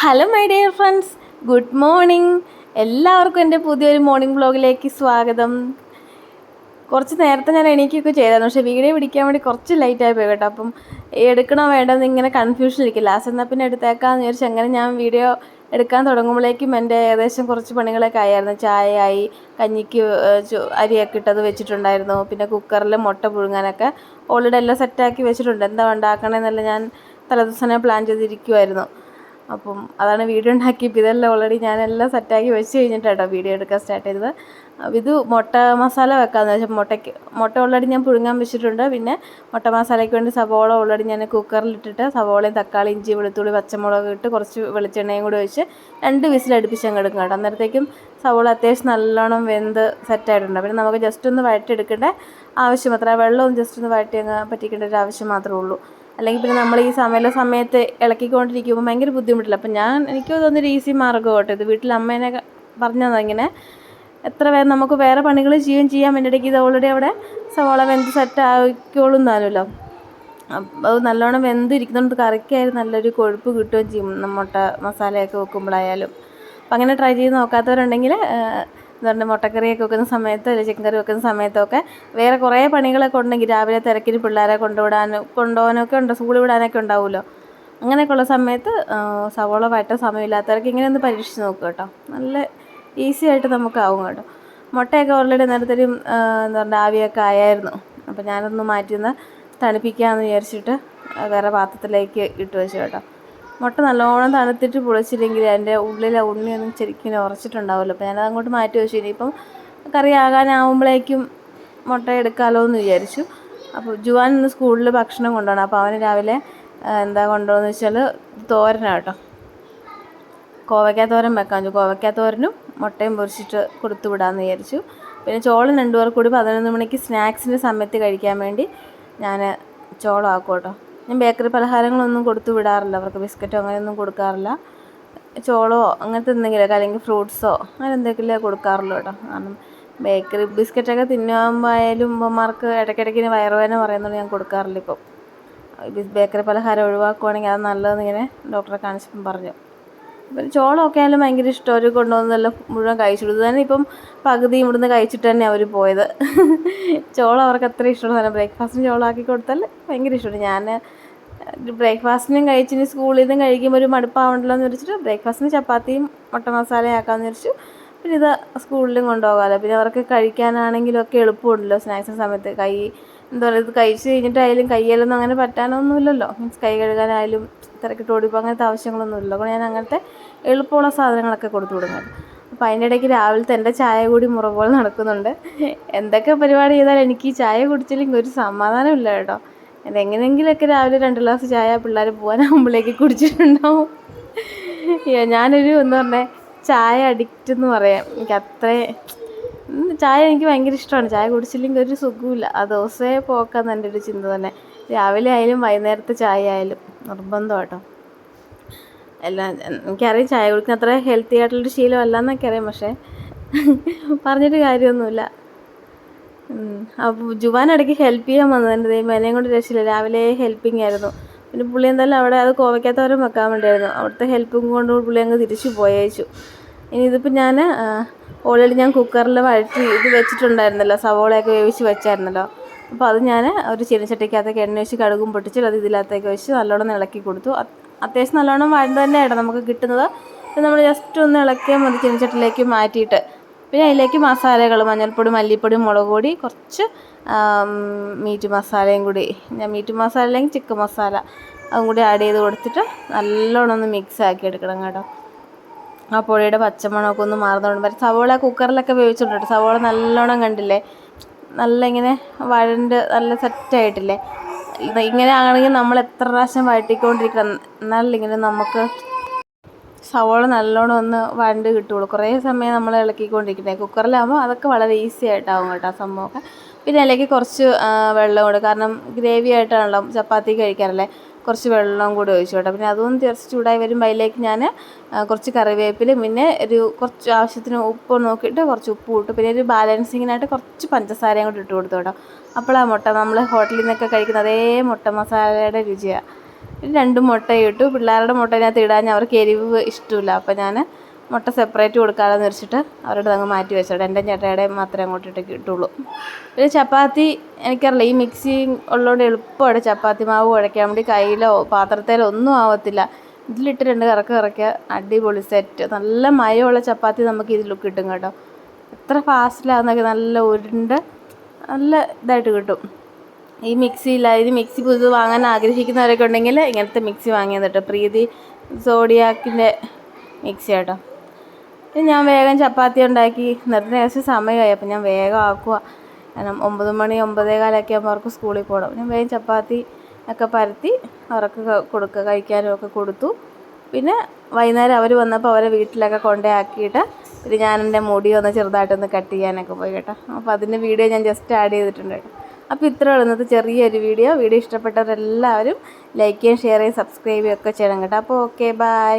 Hello my dear friends, good morning. എല്ലാവർക്കും എൻ്റെ പുതിയൊരു മോർണിംഗ് വ്ളോഗിലേക്ക് സ്വാഗതം. കുറച്ച് നേരത്തെ ഞാൻ എണീക്കുകയൊക്കെ ചെയ്തായിരുന്നു, പക്ഷേ വീഡിയോ പിടിക്കാൻ വേണ്ടി കുറച്ച് ലേറ്റായി പോയി കേട്ടോ. അപ്പം എടുക്കണോ വേണ്ടതെന്ന് ഇങ്ങനെ കൺഫ്യൂഷൻ ഇരിക്കും. ലാസ്റ്റ് എന്നാൽ പിന്നെ എടുത്തേക്കാമെന്ന് വിചാരിച്ചു. അങ്ങനെ ഞാൻ വീഡിയോ എടുക്കാൻ തുടങ്ങുമ്പോഴേക്കും എൻ്റെ ഏകദേശം കുറച്ച് പണികളൊക്കെ ആയിരുന്നു. ചായ ആയി, കഞ്ഞിക്ക് അരിയൊക്കെ ഇട്ടത് വെച്ചിട്ടുണ്ടായിരുന്നു. പിന്നെ കുക്കറിൽ മുട്ട പുഴുങ്ങാനൊക്കെ ഓൾറെഡി എല്ലാം സെറ്റാക്കി വെച്ചിട്ടുണ്ട്. എന്താ ഉണ്ടാക്കണമെന്നല്ല ഞാൻ തലേദിവസം പ്ലാൻ ചെയ്തിരിക്കുമായിരുന്നു. അപ്പം അതാണ് വീഡിയോ ഉണ്ടാക്കിയപ്പോൾ ഇതെല്ലാം ഓൾറെഡി ഞാനെല്ലാം സെറ്റാക്കി വെച്ച് കഴിഞ്ഞിട്ടാട്ടോ വീഡിയോ എടുക്കാൻ സ്റ്റാർട്ട് ചെയ്തത്. ഇത് മുട്ട മസാല വെക്കാമെന്ന് വെച്ചാൽ മുട്ട ഓൾറെഡി ഞാൻ പുഴുങ്ങാൻ വെച്ചിട്ടുണ്ട്. പിന്നെ മുട്ട മസാലയ്ക്ക് വേണ്ടി സവോള ഓൾറെഡി ഞാൻ കുക്കറിലിട്ടിട്ട് സവോളയും തക്കാളി, ഇഞ്ചി, വെളുത്തുള്ളി, പച്ചമുളക് ഇട്ട് കുറച്ച് വെളിച്ചെണ്ണയും കൂടി ഒഴിച്ച് 2 വിസിലടുപ്പിച്ച് അങ്ങ് എടുക്കും കേട്ടോ. അന്നേരത്തേക്കും സവോള അത്യാവശ്യം നല്ലോണം വെന്ത് സെറ്റായിട്ടുണ്ട്. പിന്നെ നമുക്ക് ജസ്റ്റ് ഒന്ന് വഴറ്റിയെടുക്കേണ്ട ആവശ്യം മാത്രമേ, വെള്ളമൊന്നും ജസ്റ്റ് ഒന്ന് വഴറ്റി അങ്ങ് പറ്റിക്കേണ്ട ഒരു ആവശ്യം മാത്രമേ ഉള്ളൂ. അല്ലെങ്കിൽ പിന്നെ നമ്മൾ ഈ സമയത്ത് ഇളക്കിക്കൊണ്ടിരിക്കുമ്പോൾ ഭയങ്കര ബുദ്ധിമുട്ടില്ല. അപ്പം എനിക്ക് തോന്നുന്നൊരു ഈസി മാർഗ്ഗം കേട്ടോ ഇത്. വീട്ടിൽ അമ്മേനെ പറഞ്ഞു തന്നെ ഇങ്ങനെ എത്ര പേര് നമുക്ക് വേറെ പണികൾ ചെയ്യാൻ വേണ്ടിയിടയ്ക്ക് ഇത് ഓൾറെഡി അവിടെ സവാള വെന്ത് സെറ്റ് ആയിക്കോളും എന്നാണല്ലോ. അപ്പോൾ അത് നല്ലോണം വെന്തിരിക്കുന്നുണ്ട്. കറിക്കായാലും നല്ലൊരു കൊഴുപ്പ് കിട്ടുകയും ചെയ്യും മുട്ട മസാലയൊക്കെ വെക്കുമ്പോഴായാലും. അപ്പം അങ്ങനെ ട്രൈ ചെയ്ത് നോക്കാത്തവരുണ്ടെങ്കിൽ എന്ന് പറഞ്ഞാൽ മുട്ടക്കറിയൊക്കെ വെക്കുന്ന സമയത്ത് അല്ലെങ്കിൽ ചിക്കൻ കറി വെക്കുന്ന സമയത്തൊക്കെ വേറെ കുറേ പണികളൊക്കെ ഉണ്ടെങ്കിൽ രാവിലെ തിരക്കിന് പിള്ളേരെ കൊണ്ടുപോകാനൊക്കെ ഉണ്ട്, സ്കൂളിൽ വിടാനൊക്കെ ഉണ്ടാവുമല്ലോ. അങ്ങനെയൊക്കെയുള്ള സമയത്ത് സവോള വഴറ്റാൻ സമയമില്ലാത്തവർക്ക് ഇങ്ങനെ ഒന്ന് പരീക്ഷിച്ച് നോക്കുക കേട്ടോ. നല്ല ഈസി ആയിട്ട് നമുക്കാവും കേട്ടോ. മുട്ടയൊക്കെ ഓൾറെഡി നേരത്തെയും എന്താ പറയുക ആവിയൊക്കെ ആയായിരുന്നു. അപ്പോൾ ഞാനൊന്ന് മാറ്റിയൊന്ന് തണുപ്പിക്കാമെന്ന് വിചാരിച്ചിട്ട് വേറെ പാത്രത്തിലേക്ക് ഇട്ട് വെച്ചു കേട്ടോ. മുട്ട നല്ലോണം തണുത്തിട്ട് പൊളിച്ചില്ലെങ്കിൽ അതിൻ്റെ ഉള്ളിലെ ഉണ്ണിയൊന്നും ശരിക്കും ഉറച്ചിട്ടുണ്ടാവുമല്ലോ. അപ്പോൾ ഞാനത് അങ്ങോട്ട് മാറ്റി വെച്ചു. ഇനിയിപ്പം കറി ആകാനാവുമ്പോഴേക്കും മുട്ട എടുക്കാമല്ലോ എന്ന് വിചാരിച്ചു. അപ്പോൾ ജുവാൻ ഇന്ന് സ്കൂളിൽ ഭക്ഷണം കൊണ്ടുപോകണം. അപ്പോൾ അവന് രാവിലെ എന്താ കൊണ്ടുപോകുന്നത് വെച്ചാൽ തോരനാണ് കേട്ടോ. കോവയ്ക്കാത്തോരൻ വെക്കാൻ, കോവയ്ക്കാത്തോരനും മുട്ടയും പൊരിച്ചിട്ട് കൊടുത്തു വിടാമെന്ന് വിചാരിച്ചു. പിന്നെ ചോളം 2 പേർ കൂടി 11 മണിക്ക് സ്നാക്സിൻ്റെ സമയത്ത് കഴിക്കാൻ വേണ്ടി ഞാൻ ചോളം ആക്കും കേട്ടോ. ഞാൻ ബേക്കറി പലഹാരങ്ങളൊന്നും കൊടുത്തു വിടാറില്ല, അവർക്ക് ബിസ്ക്കറ്റോ അങ്ങനെയൊന്നും കൊടുക്കാറില്ല. ചോളമോ അങ്ങനത്തെ എന്തെങ്കിലുമൊക്കെ, അല്ലെങ്കിൽ ഫ്രൂട്ട്സോ അങ്ങനെ എന്തെങ്കിലും കൊടുക്കാറുള്ളൂ കേട്ടോ. കാരണം ബേക്കറി ബിസ്ക്കറ്റൊക്കെ തിന്നുമ്പോഴായാലും ഉമ്മമാർക്ക് ഇടയ്ക്കിടയ്ക്ക് വയറുവേദന പറയുന്നത് ഞാൻ കൊടുക്കാറില്ല. ഇപ്പം ബേക്കറി പലഹാരം ഒഴിവാക്കുവാണെങ്കിൽ അത് നല്ലതെന്ന് ഇങ്ങനെ ഡോക്ടറെ കാണിച്ചപ്പം പറഞ്ഞു. പിന്നെ ചോളമൊക്കെ ആയാലും ഭയങ്കര ഇഷ്ടം. അവർ കൊണ്ടുവന്നെല്ലാം മുഴുവൻ കഴിച്ചിടും. ഇത് തന്നെ ഇപ്പം പകുതി ഇവിടുന്ന് കഴിച്ചിട്ട് തന്നെ അവർ പോയത്. ചോളം അവർക്ക് അത്ര ഇഷ്ടമാണ്. ബ്രേക്ക്ഫാസ്റ്റിന് ചോളമാക്കി കൊടുത്താൽ ഭയങ്കര ഇഷ്ടമാണ്. ഞാൻ ബ്രേക്ക്ഫാസ്റ്റിനും കഴിച്ചിന് സ്കൂളിൽ നിന്നും കഴിക്കുമ്പോൾ ഒരു മടുപ്പാവണ്ടല്ലോ എന്ന് വെച്ചിട്ട് ബ്രേക്ക്ഫാസ്റ്റിന് ചപ്പാത്തിയും മുട്ട മസാലയാക്കാമെന്ന് വെച്ചു. പിന്നെ ഇത് സ്കൂളിലും കൊണ്ടുപോകാമല്ലോ. പിന്നെ അവർക്ക് കഴിക്കാനാണെങ്കിലൊക്കെ എളുപ്പമുണ്ടല്ലോ. സ്നാക്സിന് സമയത്ത് എന്താ പറയുക, ഇത് കഴിച്ച് കഴിഞ്ഞിട്ടായാലും കയ്യിലൊന്നും അങ്ങനെ പറ്റാനൊന്നുമില്ലല്ലോ. മീൻസ് കൈ കഴുകാനായാലും തിരക്കിട്ട് ഓടിപ്പോൾ അങ്ങനത്തെ ആവശ്യങ്ങളൊന്നുമില്ല. അപ്പോൾ ഞാൻ അങ്ങനത്തെ എളുപ്പമുള്ള സാധനങ്ങളൊക്കെ കൊടുത്തു വിടുന്നത്. അപ്പോൾ അതിൻ്റെ ഇടയ്ക്ക് രാവിലത്തെ എൻ്റെ ചായ കൂടി മുറ പോലെ നടക്കുന്നുണ്ട്. എന്തൊക്കെ പരിപാടി ചെയ്താലും എനിക്ക് ഈ ചായ കുടിച്ചില്ലെങ്കിൽ ഒരു സമാധാനമില്ല കേട്ടോ. എങ്ങനെയെങ്കിലുമൊക്കെ രാവിലെ 2 ഗ്ലാസ് ചായ പിള്ളേർ പോകാനാകുമ്പോഴേക്ക് കുടിച്ചിട്ടുണ്ടാവും. ഞാനൊരു എന്താ പറഞ്ഞേ ചായ അഡിക്റ്റ് എന്ന് പറയാം. ചായ എനിക്ക് ഭയങ്കര ഇഷ്ടമാണ്. ചായ കുടിച്ചില്ലെങ്കിൽ ഒരു സുഖമില്ല. ആ ദിവസമേ പോക്കാന്ന് എൻ്റെ ഒരു ചിന്ത തന്നെ. രാവിലെ ആയാലും വൈകുന്നേരത്തെ ചായ ആയാലും നിർബന്ധം കേട്ടോ. എനിക്കറിയാം ചായ കുടിക്കുന്ന അത്ര ഹെൽത്തി ആയിട്ടുള്ളൊരു ശീലമല്ല എന്നൊക്കെ അറിയാം, പക്ഷേ പറഞ്ഞിട്ട് കാര്യമൊന്നുമില്ല. അപ്പോൾ ജുവാൻ ഇടയ്ക്ക് ഹെൽപ്പ് ചെയ്യാൻ വന്നത് എൻ്റെ ദൈവം, എന്നെയും കൊണ്ട് രക്ഷയില്ല. രാവിലെ ഹെൽപ്പിംഗ് ആയിരുന്നു. പിന്നെ പുള്ളി എന്തായാലും അവിടെ അത് കോവയ്ക്കാത്തവരും വെക്കാൻ വേണ്ടിയായിരുന്നു. അവിടുത്തെ ഹെൽപ്പും കൊണ്ട് പുള്ളി അങ്ങ് തിരിച്ചു പോയച്ചു. ഇനി ഇതിപ്പോൾ ഞാൻ ഓൾറെഡി ഞാൻ കുക്കറിൽ വഴറ്റി ഇത് വെച്ചിട്ടുണ്ടായിരുന്നല്ലോ, സവോളയൊക്കെ വേവിച്ച് വെച്ചായിരുന്നല്ലോ. അപ്പോൾ അത് ഞാൻ ഒരു ചീനച്ചട്ടിക്കകത്തേക്ക് എണ്ണ വെച്ച് കടുകും പൊട്ടിച്ചിട്ട് അത് ഇതിനകത്തേക്ക് വെച്ച് നല്ലോണം ഇളക്കി കൊടുത്തു. അത്യാവശ്യം നല്ലോണം വഴണ്ട് തന്നെയാണ് നമുക്ക് കിട്ടുന്നത്. പിന്നെ നമ്മൾ ജസ്റ്റ് ഒന്ന് ഇളക്കിയാൽ മതി ചീനച്ചട്ടിലേക്ക് മാറ്റിയിട്ട്. പിന്നെ അതിലേക്ക് മസാലകൾ മഞ്ഞൾപ്പൊടി, മല്ലിപ്പൊടി, മുളക് പൊടി, കുറച്ച് മീറ്റ് മസാലയും കൂടി, ഞാൻ മീറ്റ് മസാല അല്ലെങ്കിൽ ചിക്കൻ മസാല അതും കൂടി ആഡ് ചെയ്ത് കൊടുത്തിട്ട് നല്ലോണം ഒന്ന് മിക്സ് ആക്കി എടുക്കണം കേട്ടോ. ആ പൊടിയുടെ പച്ചമണമൊക്കെ ഒന്ന് മാറുന്നതുകൊണ്ട് വരെ സവോള കുക്കറിലൊക്കെ വേവിച്ചിട്ടുണ്ട്. സവോള നല്ലോണം കണ്ടില്ലേ, നല്ല ഇങ്ങനെ വഴണ്ട് നല്ല സെറ്റായിട്ടില്ലേ. ഇങ്ങനെ ആണെങ്കിൽ നമ്മൾ എത്ര പ്രാവശ്യം വഴറ്റിക്കൊണ്ടിരിക്കണം, എന്നാലും ഇങ്ങനെ നമുക്ക് സവോള നല്ലോണം ഒന്ന് വഴണ്ട് കിട്ടുള്ളൂ. കുറേ സമയം നമ്മൾ ഇളക്കിക്കൊണ്ടിരിക്കുന്നത്. കുക്കറിലാകുമ്പോൾ അതൊക്കെ വളരെ ഈസി ആയിട്ടാവും കേട്ടോ ആ സംഭവമൊക്കെ. പിന്നെ അതിലേക്ക് കുറച്ച് വെള്ളം കൂടെ, കാരണം ഗ്രേവി ആയിട്ടാണല്ലോ ചപ്പാത്തി കഴിക്കാറല്ലേ, കുറച്ച് വെള്ളം കൂടി ഒഴിച്ചു കേട്ടോ. പിന്നെ അതൊന്നും തിരിച്ച് ചൂടായി വരുമ്പോൾ അതിലേക്ക് ഞാൻ കുറച്ച് കറിവേപ്പിലും പിന്നെ കുറച്ച് ആവശ്യത്തിന് ഉപ്പ് നോക്കിയിട്ട് കുറച്ച് ഉപ്പ് ഇട്ടു. പിന്നെ ഒരു ബാലൻസിങ്ങിനായിട്ട് കുറച്ച് പഞ്ചസാരയും കൂടി ഇട്ട് കൊടുത്തു കേട്ടോ. അപ്പോൾ ആ മുട്ട നമ്മൾ ഹോട്ടലിൽ നിന്നൊക്കെ കഴിക്കുന്ന അതേ മുട്ട മസാലയുടെ രുചിയാണ്. 2 മുട്ടയും ഇട്ടു. പിള്ളേരുടെ മുട്ട അതിനകത്ത് ഇടാൻ അവർക്ക് എരിവ് ഇഷ്ടമില്ല. അപ്പോൾ ഞാൻ മുട്ട സെപ്പറേറ്റ് കൊടുക്കാമെന്ന് വെച്ചിട്ട് അവരുടെ അങ്ങ് മാറ്റി വെച്ചോട്ടെ. എൻ്റെ ചേട്ടയുടെയും മാത്രമേ അങ്ങോട്ട് ഇട്ടുള്ളൂ. പിന്നെ ചപ്പാത്തി എനിക്കറിയില്ല, ഈ മിക്സി ഉള്ളതുകൊണ്ട് എളുപ്പമാണ് ചപ്പാത്തി മാവ് കുഴയ്ക്കാൻ വേണ്ടി. കയ്യിലോ പാത്രത്തിലോ ഒന്നും ആവത്തില്ല. ഇതിലിട്ട് 2 കറക്കുക, അടിപൊളി സെറ്റ്. നല്ല മയമുള്ള ചപ്പാത്തി നമുക്ക് ഇതിൽ കിട്ടും കേട്ടോ. എത്ര ഫാസ്റ്റിലാണെന്നൊക്കെ നല്ല ഉരുണ്ട് നല്ല ഇതായിട്ട് കിട്ടും. ഈ മിക്സിയില്ല, ഇത് മിക്സി പുതിയത് വാങ്ങാൻ ആഗ്രഹിക്കുന്നവരൊക്കെ ഉണ്ടെങ്കിൽ ഇങ്ങനത്തെ മിക്സി വാങ്ങിയത് കേട്ടോ. പ്രീതി സോഡിയാക്കിൻ്റെ മിക്സി കേട്ടോ. ഞാൻ വേഗം ചപ്പാത്തി ഉണ്ടാക്കി നിർത്തുന്ന ഏകദേശം സമയമായി. അപ്പോൾ ഞാൻ വേഗം ആക്കുക. കാരണം 9 മണി 9:15 ആകുമ്പോൾ അവർക്ക് സ്കൂളിൽ പോകണം. ഞാൻ വേഗം ചപ്പാത്തി ഒക്കെ പരത്തി അവർക്ക് കഴിക്കാനും ഒക്കെ കൊടുത്തു. പിന്നെ വൈകുന്നേരം അവർ വന്നപ്പോൾ അവരെ വീട്ടിലൊക്കെ കൊണ്ടാക്കിയിട്ട് പിന്നെ ഞാൻ എൻ്റെ മുടി ഒന്ന് ചെറുതായിട്ടൊന്ന് കട്ട് ചെയ്യാനൊക്കെ പോയി കേട്ടോ. അപ്പോൾ അതിൻ്റെ വീഡിയോ ഞാൻ ജസ്റ്റ് ആഡ് ചെയ്തിട്ടുണ്ട് കേട്ടോ. അപ്പോൾ ഇത്രയുള്ള ഇന്നത്തെ ചെറിയൊരു വീഡിയോ ഇഷ്ടപ്പെട്ടവരെല്ലാവരും ലൈക്ക് ചെയ്യുകയും ഷെയർ ചെയ്യുകയും സബ്സ്ക്രൈബ് ചെയ്യുകയൊക്കെ ചെയ്യണം കേട്ടോ. അപ്പോൾ ഓക്കെ, ബൈ.